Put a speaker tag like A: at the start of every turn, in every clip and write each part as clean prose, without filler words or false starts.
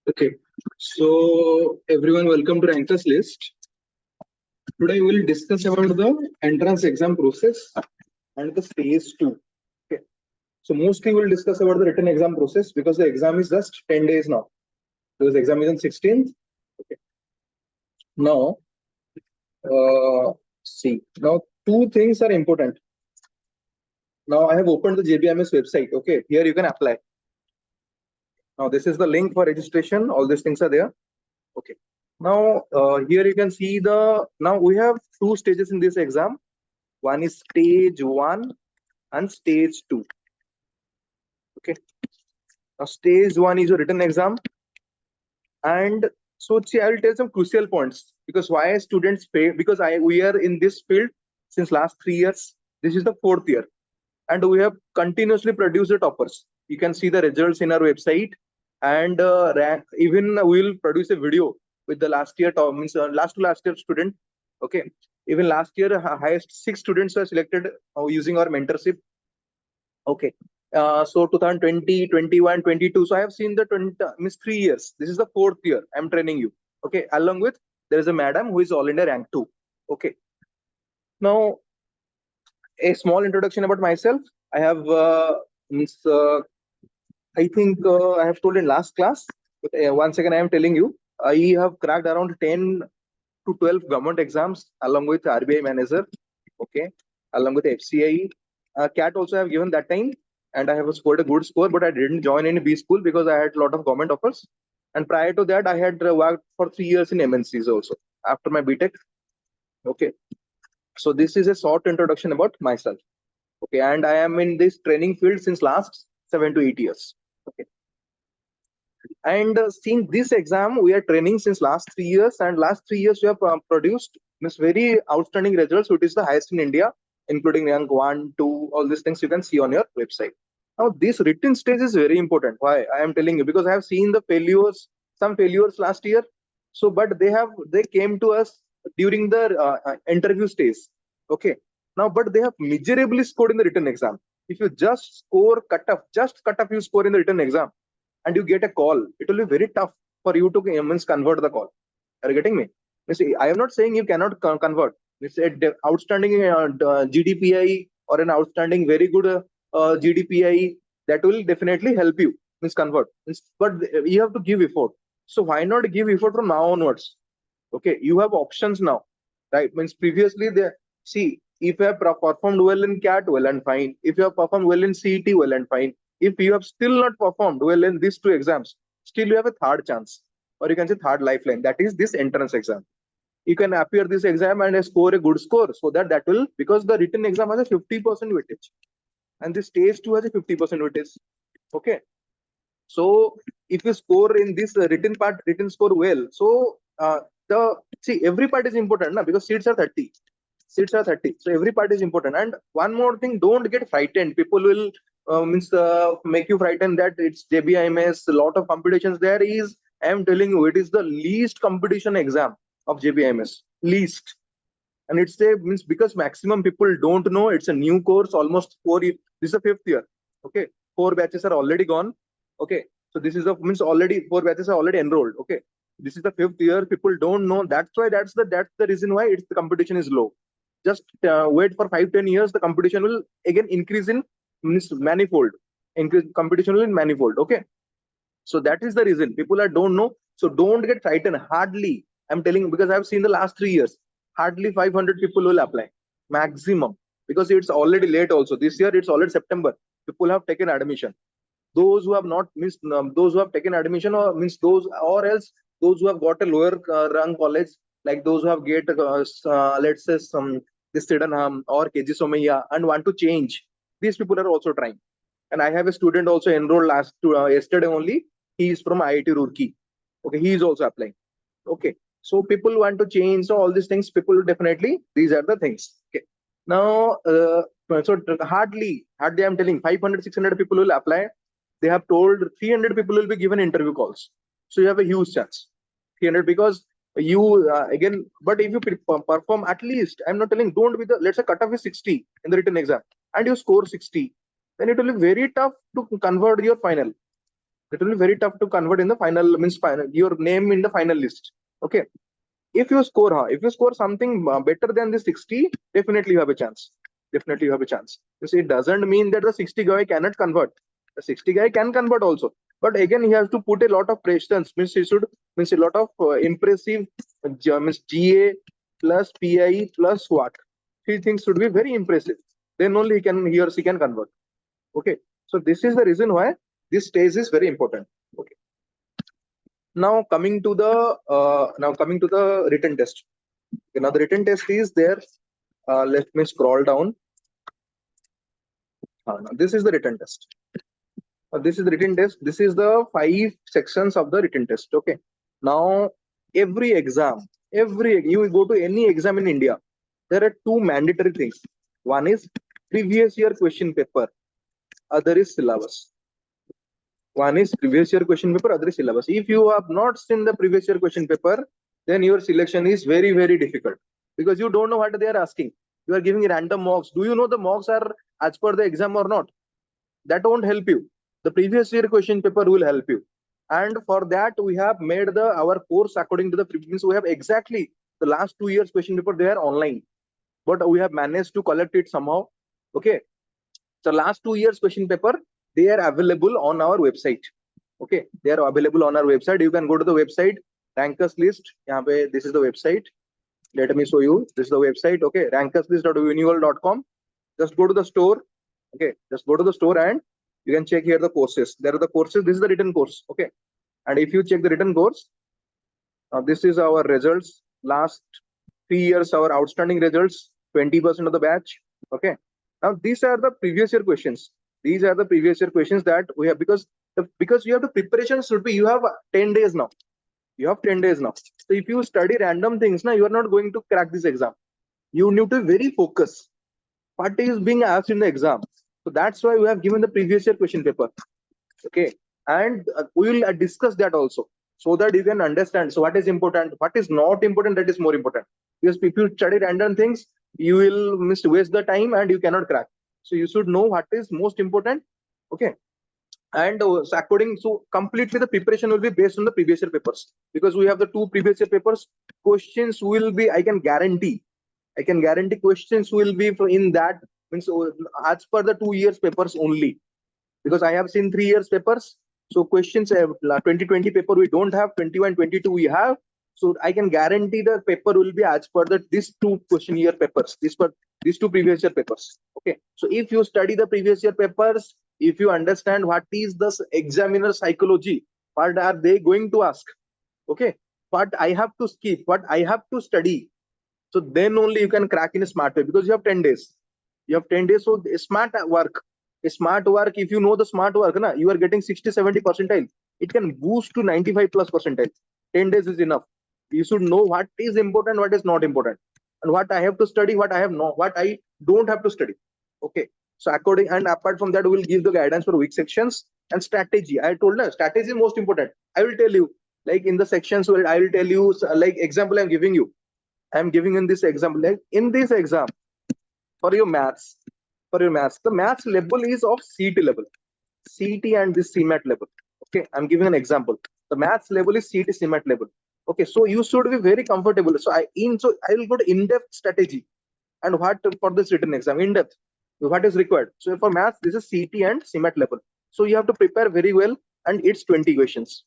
A: Okay, so everyone, welcome to Rankers List. Today we will discuss about the entrance exam process and the stage 2. Okay, so mostly we'll discuss about the written exam process because the exam is just 10 days now. Because the exam is on 16th. Okay, now now two things are important. Now I have opened the Jbims website. Okay, here you can apply. Now this is the link for registration. All these things are there. Okay. Now here you can see now we have two stages in this exam. One is stage 1 and stage 2. Okay. Now stage 1 is a written exam, and so see, I will tell some crucial points because why students pay, because we are in this field since last 3 years. This is the 4th year, and we have continuously produced the toppers. You can see the results in our website, and even we will produce a video with the last year last to last year student. Okay, even last year highest 6 students were selected using our mentorship. Okay, so 2020, 21, 22. So I have seen the 3 years. This is the 4th year I'm training you. Okay, along with there is a madam who is all India rank 2. Okay, now a small introduction about myself. I have I think I have told in last class, but once again I am telling you, I have cracked around 10 to 12 government exams along with RBI manager. Okay, along with FCI. CAT also I have given that time, and I have scored a good score, but I didn't join any B school because I had a lot of government offers. And prior to that, I had worked for 3 years in MNCs also after my BTech. Okay, so this is a short introduction about myself. Okay, and I am in this training field since last 7 to 8 years. Okay, and seeing this exam, we are training since last 3 years, and last 3 years we have produced this very outstanding results, which is the highest in India, including rank 1, 2, all these things you can see on your website. Now, this written stage is very important. Why I am telling you? Because I have seen the failures, some failures last year. So, but they came to us during the interview stage. Okay. Now, but they have miserably scored in the written exam. If you just score just cut off you score in the written exam, and you get a call, it will be very tough for you to convert the call. Are you getting me? See, I am not saying you cannot convert. It's an outstanding GDPI or an outstanding very good GDPI that will definitely help you convert. But you have to give effort. So why not give effort from now onwards? Okay, you have options now, right? Means previously see, if you have performed well in CAT, well and fine. If you have performed well in CET, well and fine. If you have still not performed well in these 2 exams, still you have a third chance, or you can say third lifeline. That is this entrance exam. You can appear this exam and score a good score, so that will, because the written exam has a 50% weightage, and the stage 2 has a 50% weightage. Okay, so if you score in this written score well, so every part is important now, because seats are 30. So every part is important. And one more thing, don't get frightened. People will make you frightened that it's JBIMS, a lot of competitions there is. I am telling you, it is the least competition exam of JBIMS, least. And it's because maximum people don't know. It's a new course, almost 4 years. This is the 5th year. Okay, 4 batches are already gone. Okay, so this is already 4 batches are already enrolled. Okay, this is the 5th year. People don't know. That's the reason why the competition is low. Just wait for 5-10 years. The competition will again increase in manifold. Competition will in manifold. Okay, so that is the reason people don't know. So don't get frightened. Hardly, I'm telling you, because I've seen the last 3 years, hardly 500 people will apply maximum, because it's already late. Also this year it's already September. People have taken admission. Those who have not those who have taken admission, or else those who have got a lower rank college, like those who have get let's say some this Sydenham or KG Somaiya and want to change, these people are also trying. And I have a student also enrolled yesterday only. He is from IIT Roorkee. Okay, he is also applying. Okay, so people want to change. So all these things, people definitely, these are the things. Okay, now so hardly I'm telling 500-600 people will apply. They have told 300 people will be given interview calls. So you have a huge chance. 300, because you again, but if you perform at least, I'm not telling don't be the, let's say cutoff is 60 in the written exam and you score 60, then it will be very tough to convert your final. It will be very tough to convert in the final, means final, your name in the final list. Okay. If you score something better than the 60, definitely you have a chance. Definitely you have a chance. You see, it doesn't mean that the 60 guy cannot convert. The 60 guy can convert also. But again, he has to put a lot of questions. Means he should, means a lot of impressive means GA plus PI plus what. Three things should be very impressive. Then only he or she can convert. Okay. So this is the reason why this stage is very important. Okay. Now coming to the written test. Okay, now the written test is there. Let me scroll down. Now this is the written test. This is the written test. This is the 5 sections of the written test. Okay. Now every exam, you go to any exam in India, there are 2 mandatory things. One is previous year question paper. Other is syllabus. One is previous year question paper, other is syllabus. If you have not seen the previous year question paper, then your selection is very, very difficult because you don't know what they are asking. You are giving random mocks. Do you know the mocks are as per the exam or not? That won't help you. The previous year question paper will help you. And for that, we have made our course according to the previous. We have exactly the last 2 years question paper. They are online, but we have managed to collect it somehow. Okay. So last 2 years question paper, they are available on our website. Okay, they are available on our website. You can go to the website, rankers list. This is the website. Let me show you. This is the website. Okay, rankerslist.uniworld.com. Just go to the store. Okay, just go to the store and you can check here the courses. There are the courses. This is the written course. Okay, and if you check the written course, this is our results. Last 3 years, our outstanding results, 20% of the batch. Okay, now these are the previous year questions. These are the previous year questions that we have because you have the preparation should be, you have 10 days now. You have 10 days now. So if you study random things, now you are not going to crack this exam. You need to be very focused. What is being asked in the exam? So that's why we have given the previous year question paper. Okay, and we will discuss that also so that you can understand. So what is important, what is not important, that is more important. Because if you study random things, you will waste the time and you cannot crack. So you should know what is most important. Okay, and so completely the preparation will be based on the previous year papers because we have the 2 previous year papers. Questions will be, I can guarantee questions will be in that, means as per the 2 years papers only, because I have seen 3 years papers. So questions 2020 paper we don't have, 21 22 we have. So I can guarantee the paper will be as per these 2 question year papers, these 2 previous year papers. Okay, so if you study the previous year papers, if you understand what is the examiner psychology, what are they going to ask, okay, what I have to skip, what I have to study, so then only you can crack in a smart way because you have 10 days. You have 10 days. So smart work, if you know the smart work, you are getting 60-70 percentile. It can boost to 95 plus percentile. 10 days is enough. You should know what is important, what is not important, and what I have to study, what I don't have to study. Okay. So according, and apart from that, we will give the guidance for weak sections and strategy. I told you strategy is most important. I will tell you, like in the sections where I will tell you, like example I'm giving you. I'm giving in this example, like in this exam, for your maths, the maths level is of CET level, CET and this CMAT level. Okay, I'm giving an example. The maths level is CET CMAT level. Okay, so you should be very comfortable. So I will go to in-depth strategy and what for this written exam, in-depth, what is required. So for maths, this is CET and CMAT level. So you have to prepare very well, and it's 20 questions.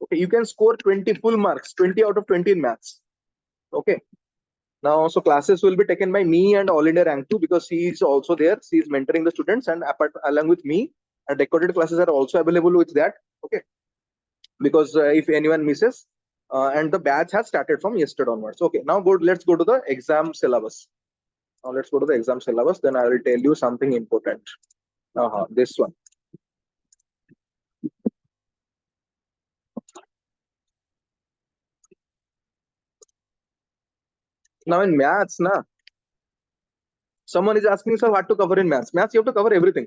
A: Okay, you can score 20 full marks, 20 out of 20 in maths. Okay. Now, so classes will be taken by me and All India Rank 2 because she is also there. She is mentoring the students, and along with me, and recorded classes are also available with that. Okay, because if anyone misses, and the batch has started from yesterday onwards. Okay, now let's go to the exam syllabus. Now let's go to the exam syllabus. Then I will tell you something important. This one. Now in maths, someone is asking, sir, what to cover in maths? Maths, you have to cover everything.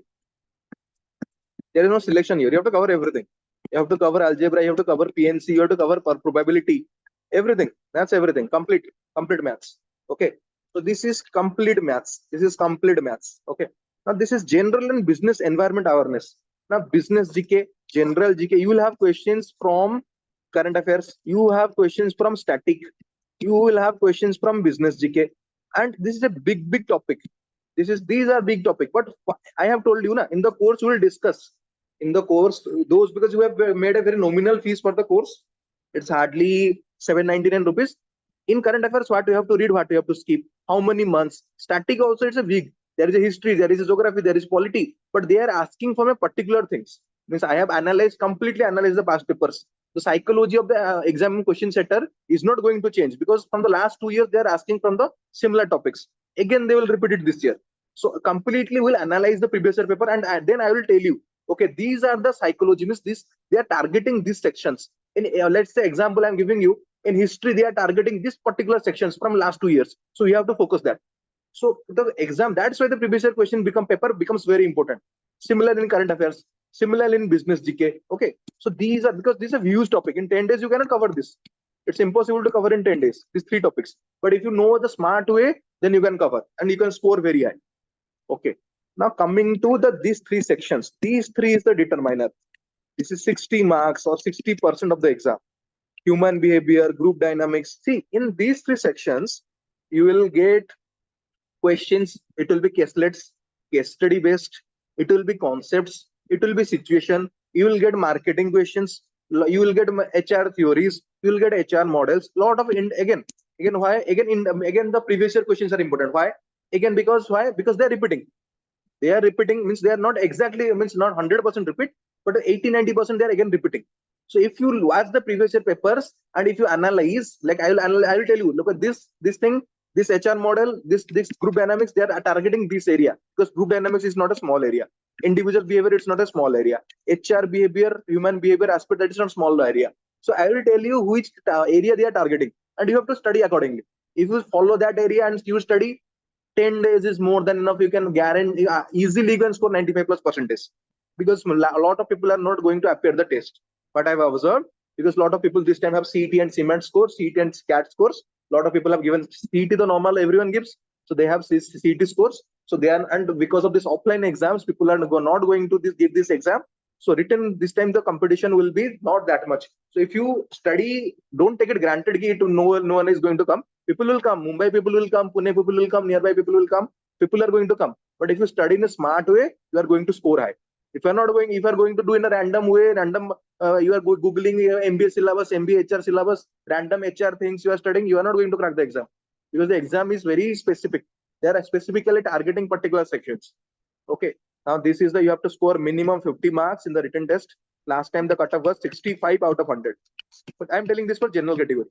A: There is no selection here. You have to cover everything. You have to cover algebra. You have to cover PNC. You have to cover probability. Everything. That's everything. Complete maths. Okay. So this is complete maths. Okay. Now this is general and business environment awareness. Now business GK, general GK, you will have questions from current affairs, you have questions from static, you will have questions from business GK, and this is a big topic. These are big topic, but I have told you, in the course we will discuss. In the course, those, because you have made a very nominal fees for the course, it's hardly 799 rupees. In current affairs, what you have to read, what you have to skip, how many months. Static also, it's a big. There is a history, there is a geography, there is polity, but they are asking from a particular things. Means I have completely analyzed the past papers. The psychology of the exam question setter is not going to change, because from the last 2 years they are asking from the similar topics. Again, they will repeat it this year. So completely will analyze the previous year paper, and then I will tell you, okay, these are the psychology. Means this, they are targeting these sections. In let's say example I'm giving you, in history they are targeting this particular sections from last 2 years, so you have to focus that. So the exam, that's why the previous year question paper becomes very important. Similar in current affairs, similar in business GK. Okay, so these are, because this is a huge topic. In 10 days you cannot cover this. It's impossible to cover in 10 days these 3 topics. But if you know the smart way, then you can cover and you can score very high. Okay, now coming to these 3 sections, these 3 is the determiner. This is 60 marks or 60% of the exam. Human behavior, group dynamics. See, in these 3 sections, you will get questions. It will be caselets, case study based. It will be concepts. It will be situation. You will get marketing questions. You will get HR theories. You will get HR models. Lot of again why again the previous year questions are important. Why? Again, because why? Because they are repeating. They are repeating, means they are not exactly, means not 100% repeat, but 80-90% they are again repeating. So if you watch the previous year papers and if you analyze, like I will tell you, look at this thing, this HR model, this group dynamics, they are targeting this area, because group dynamics is not a small area. Individual behavior, it's not a small area. HR behavior, human behavior aspect, that is not small area. So I will tell you which area they are targeting, and you have to study accordingly. If you follow that area and you study, 10 days is more than enough. You can guarantee easily you can score 95+%, because a lot of people are not going to appear the test. But I've observed, because a lot of people this time have CET and CMAT scores, CET and CAT scores. A lot of people have given CET, the normal everyone gives, so they have CET scores. So they are, and because of this offline exams, people are not going to give this exam. So written this time the competition will be not that much. So if you study, don't take it granted that no one is going to come. People will come. Mumbai people will come. Pune people will come. Nearby people will come. People are going to come. But if you study in a smart way, you are going to score high. If you are not going, if you are going to do in a random way, you are googling MBA syllabus, MBA HR syllabus, random HR things you are studying, you are not going to crack the exam, because the exam is very specific. They are specifically targeting particular sections. Okay. Now this is you have to score minimum 50 marks in the written test. Last time the cutoff was 65 out of 100. But I'm telling this for general category.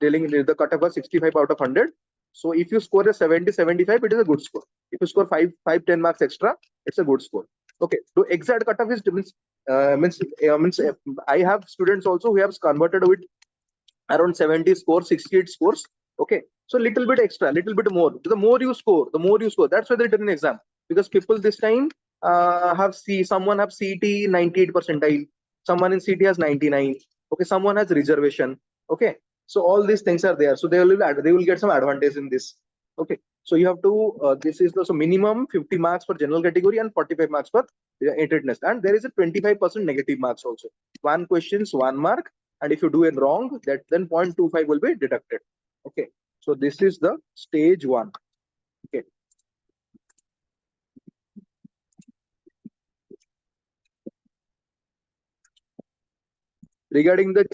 A: Telling the cutoff was 65 out of 100. So if you score a 70, 75, it is a good score. If you score 5, 10 marks extra, it's a good score. Okay. So exact cutoff is means I have students also who have converted with around 70 scores, 68 scores. Okay. So little bit extra, little bit more. The more you score, the more you score. That's why they did an exam. Because people this time someone have CET 98 percentile, someone in CET has 99. Okay, someone has reservation. Okay, so all these things are there. So they will get some advantage in this. Okay, so you have to this is the so minimum 50 marks for general category and 45 marks for attendance, and there is a 25% negative marks also. One questions 1 mark, and if you do it wrong, that then 0.25 will be deducted. Okay, so this is the stage 1. Okay. Regarding the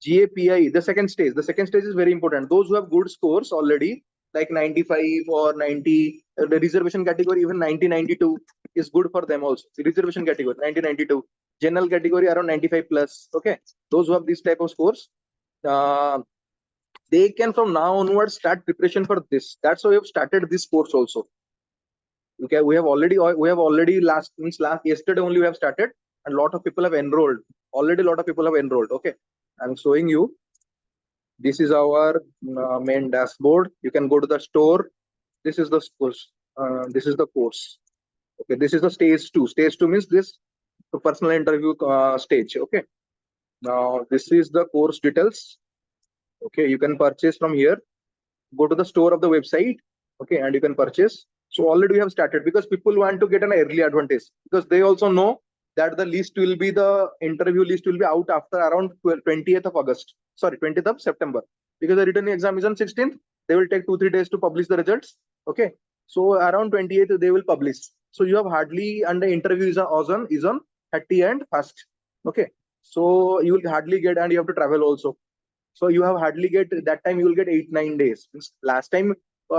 A: GAPI, the second stage is very important. Those who have good scores already, like 95 or 90, the reservation category, even 90-92 is good for them also. The reservation category, 90-92, general category around 95 plus. Okay, those who have this type of scores, they can from now onwards start preparation for this. That's why we have started this course also. Okay, we have already yesterday only we have started, and a lot of people have enrolled. Already a lot of people have enrolled. Okay, I'm showing you. This is our main dashboard. You can go to the store. This is the course. This is the course. Okay, this is the stage 2. Stage 2 means this the personal interview stage. Okay. Now this is the course details. Okay, you can purchase from here. Go to the store of the website. Okay, and you can purchase. So already we have started because people want to get an early advantage because they also know that the list will be the interview list will be out after around 20th of August. Sorry, 20th of September. Because the written exam is on 16th, they will take 2-3 days to publish the results. Okay. So around 28th they will publish. So you have hardly, and the interview is on 30 and 1st. Okay. So you will hardly get, and you have to travel also. So you have hardly get that time, you will get 8-9 days. Last time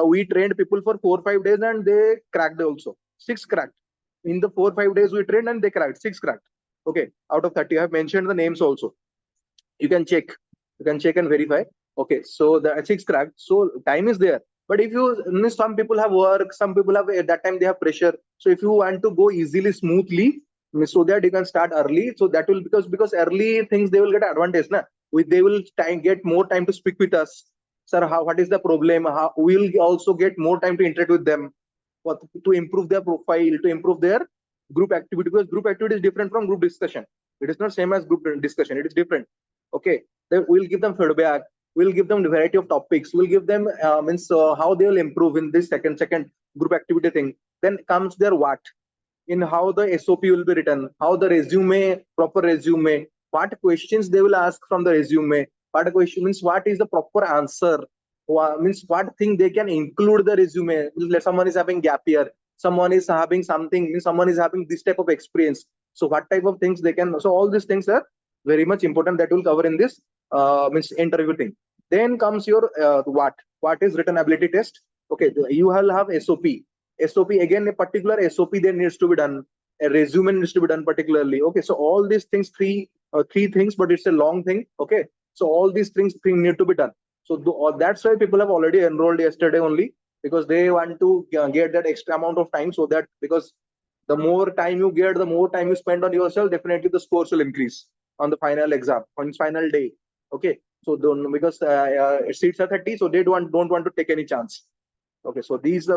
A: we trained people for 4-5 days and they cracked also. 6 cracked. In the 4-5 days we trained and they cracked. 6 cracked. Okay. Out of 30, I have mentioned the names also. You can check. You can check and verify. Okay. So the 6 cracked. So time is there. But if you, some people have work, some people have, at that time they have pressure. So if you want to go easily, smoothly, so that you can start early. So that will, because early things, they will get advantage. Na? They will get more time to speak with us. Sir, what is the problem? We will also get more time to interact with them, to improve their profile, to improve their group activity, because group activity is different from group discussion. It is not same as group discussion. It is different. Okay. We'll give them feedback. We'll give them a variety of topics. We'll give them how they will improve in this second group activity thing. Then comes their what, in how the SOP will be written, how the resume, proper resume, what questions they will ask from the resume, what question means, what is the proper answer, means what thing they can include the resume. Someone is having gap year, someone is having something, someone is having this type of experience. So what type of things they can, so all these things are very much important that will cover in this means interview thing. Then comes your what is written ability test. Okay, you will have SOP again, a particular SOP there needs to be done, a resume needs to be done particularly. Okay, so all these things, three things, but it's a long thing. Okay, so all these things need to be done. So that's why people have already enrolled yesterday only, because they want to get that extra amount of time, so that, because the more time you get, the more time you spend on yourself, definitely the scores will increase on the final exam, on final day. Okay, so because seats are 30, so they don't want to take any chance. Okay, so these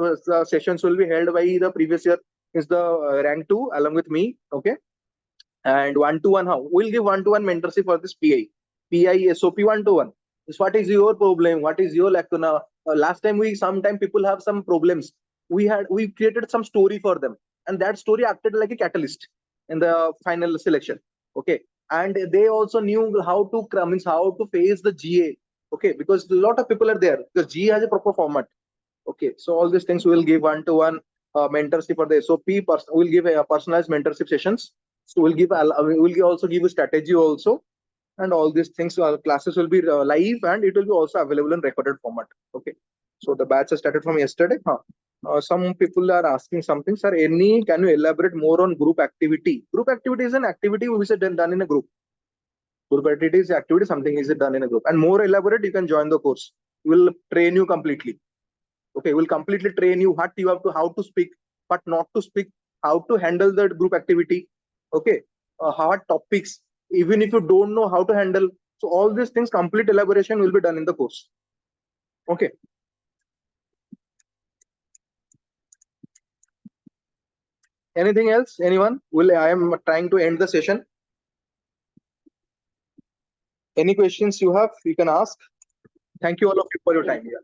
A: sessions will be held by the previous year is the rank 2 along with me. Okay, and 1-to-1, how we'll give 1-to-1 mentorship for this PI SOP 1-to-1. What is your problem? What is your lacuna? Last time sometime people have some problems. We created some story for them, and that story acted like a catalyst in the final selection. Okay, and they also knew how to face the GA. Okay, because a lot of people are there. Because GA has a proper format. Okay, so all these things we will give 1-to-1 mentorship for the SOP. We'll give a personalized mentorship sessions. So we'll also give a strategy also, and all these things. Classes will be live, and it will be also available in recorded format. Okay, so the batch has started from yesterday. Some people are asking something, sir. Can you elaborate more on group activity? Group activity is an activity which is done in a group. Group activity is activity, something is done in a group. And more elaborate, you can join the course. We'll train you completely. Okay, we'll completely train you how to speak, what not to speak, how to handle the group activity. Okay, hard topics, even if you don't know how to handle. So all these things, complete elaboration will be done in the course. Okay. Anything else? Anyone? I am trying to end the session. Any questions you have, you can ask. Thank you all of you for your time. Yeah.